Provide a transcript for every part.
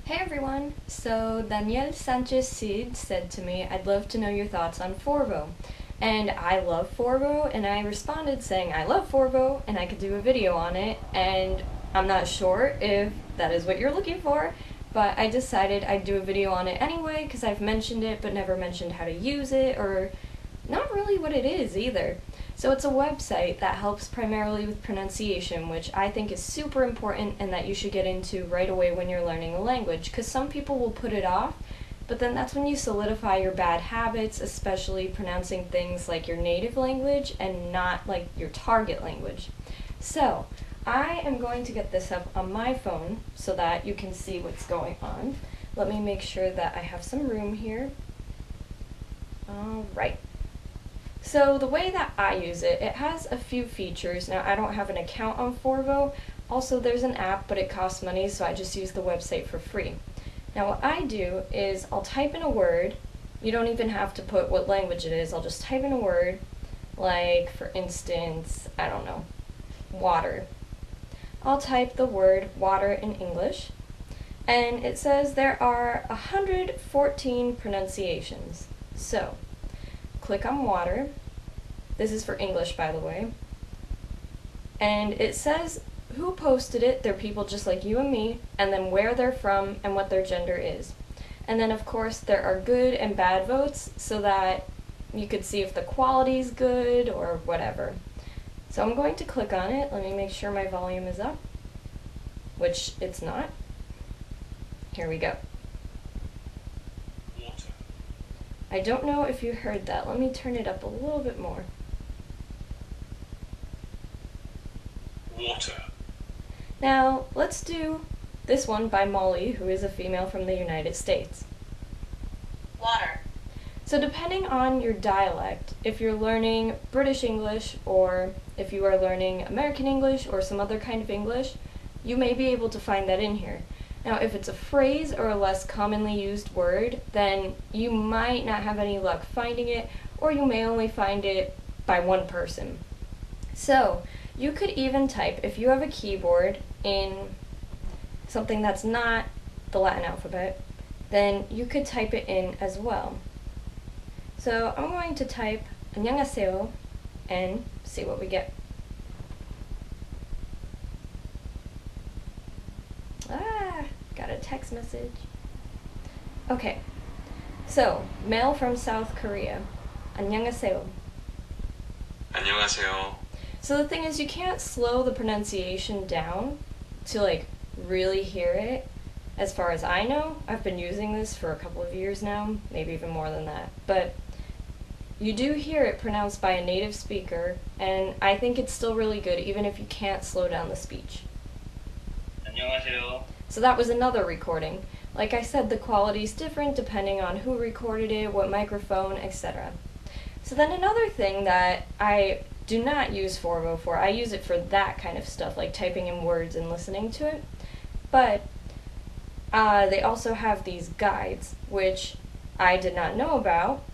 Hey everyone! So Daniel Sanchez Cid said to me, I'd love to know your thoughts on Forvo. And I love Forvo, and I responded saying I love Forvo, and I could do a video on it, and I'm not sure if that is what you're looking for, but I decided I'd do a video on it anyway, because I've mentioned it, but never mentioned how to use it, or not really what it is either. So it's a website that helps primarily with pronunciation, which I think is super important and that you should get into right away when you're learning a language, because some people will put it off, but then that's when you solidify your bad habits, especially pronouncing things like your native language and not like your target language. So I am going to get this up on my phone so that you can see what's going on. Let me make sure that I have some room here. Alright. So the way that I use it, it has a few features. Now I don't have an account on Forvo. Also there's an app, but it costs money, so I just use the website for free. Now what I do is I'll type in a word. You don't even have to put what language it is. I'll just type in a word, like for instance, I don't know, water. I'll type the word water in English, and it says there are 114 pronunciations. So click on water. This is for English, by the way. And it says who posted it. They're people just like you and me, and then where they're from and what their gender is. And then of course there are good and bad votes so that you could see if the quality is good or whatever. So I'm going to click on it. Let me make sure my volume is up, which it's not. Here we go. I don't know if you heard that. Let me turn it up a little bit more. Water. Now, let's do this one by Molly, who is a female from the United States. Water. So depending on your dialect, if you're learning British English or if you are learning American English or some other kind of English, you may be able to find that in here. Now, if it's a phrase or a less commonly used word, then you might not have any luck finding it, or you may only find it by one person. So, you could even type, if you have a keyboard in something that's not the Latin alphabet, then you could type it in as well. So, I'm going to type 안녕하세요 and see what we get. Got a text message. Okay, so male from South Korea. 안녕하세요. 안녕하세요. So the thing is, you can't slow the pronunciation down to like really hear it. As far as I know, I've been using this for a couple of years now, maybe even more than that. But you do hear it pronounced by a native speaker, and I think it's still really good even if you can't slow down the speech. 안녕하세요. So that was another recording. Like I said, the quality's different depending on who recorded it, what microphone, etc. So then another thing that I do not use Forvo for, I use it for that kind of stuff, like typing in words and listening to it. But they also have these guides, which I did not know about.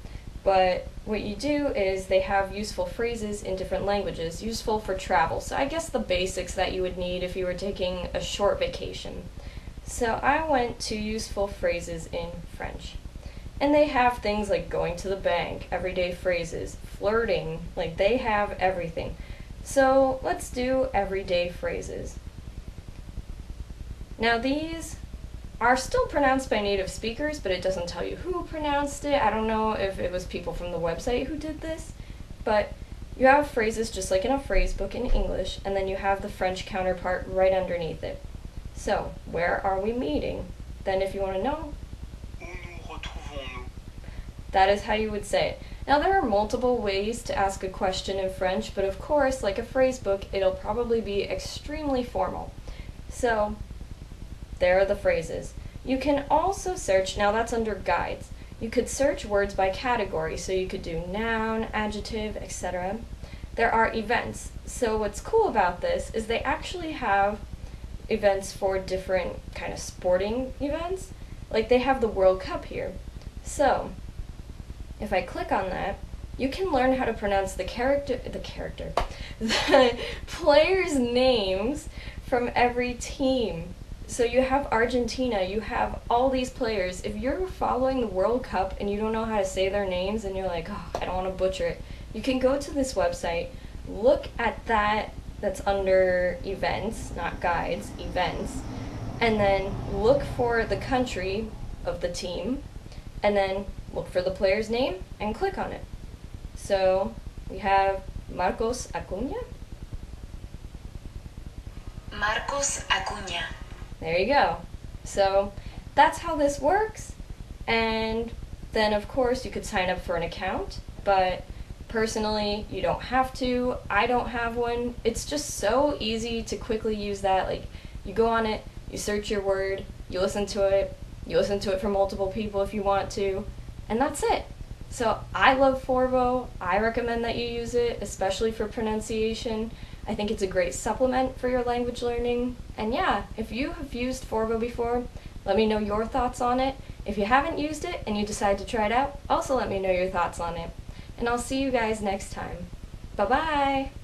But what you do is they have useful phrases in different languages, useful for travel. So I guess the basics that you would need if you were taking a short vacation. So I went to useful phrases in French. And they have things like going to the bank, everyday phrases, flirting, like they have everything. So let's do everyday phrases. Now these are still pronounced by native speakers, but it doesn't tell you who pronounced it. I don't know if it was people from the website who did this, but you have phrases just like in a phrase book in English, and then you have the French counterpart right underneath it. So, where are we meeting? Then if you want to know, Où nous retrouvons-nous? that is how you would say it. Now there are multiple ways to ask a question in French, but of course, like a phrase book, it'll probably be extremely formal. So, there are the phrases. You can also search, now that's under guides. You could search words by category, so you could do noun, adjective, etc. There are events. So what's cool about this is they actually have events for different kind of sporting events. Like they have the World Cup here. So, if I click on that, you can learn how to pronounce the players' names from every team. So you have Argentina, you have all these players. If you're following the World Cup and you don't know how to say their names and you're like, oh, I don't want to butcher it, you can go to this website, look at that's under events, not guides, events, and then look for the country of the team, and then look for the player's name and click on it. So we have Marcos Acuna. Marcos Acuña. There you go. So that's how this works. And then of course you could sign up for an account, but personally you don't have to. I don't have one. It's just so easy to quickly use that. Like, you go on it, you search your word, you listen to it from multiple people if you want to, and that's it. So I love Forvo. I recommend that you use it, especially for pronunciation. I think it's a great supplement for your language learning. And yeah, if you have used Forvo before, let me know your thoughts on it. If you haven't used it and you decide to try it out, also let me know your thoughts on it. And I'll see you guys next time. Bye-bye!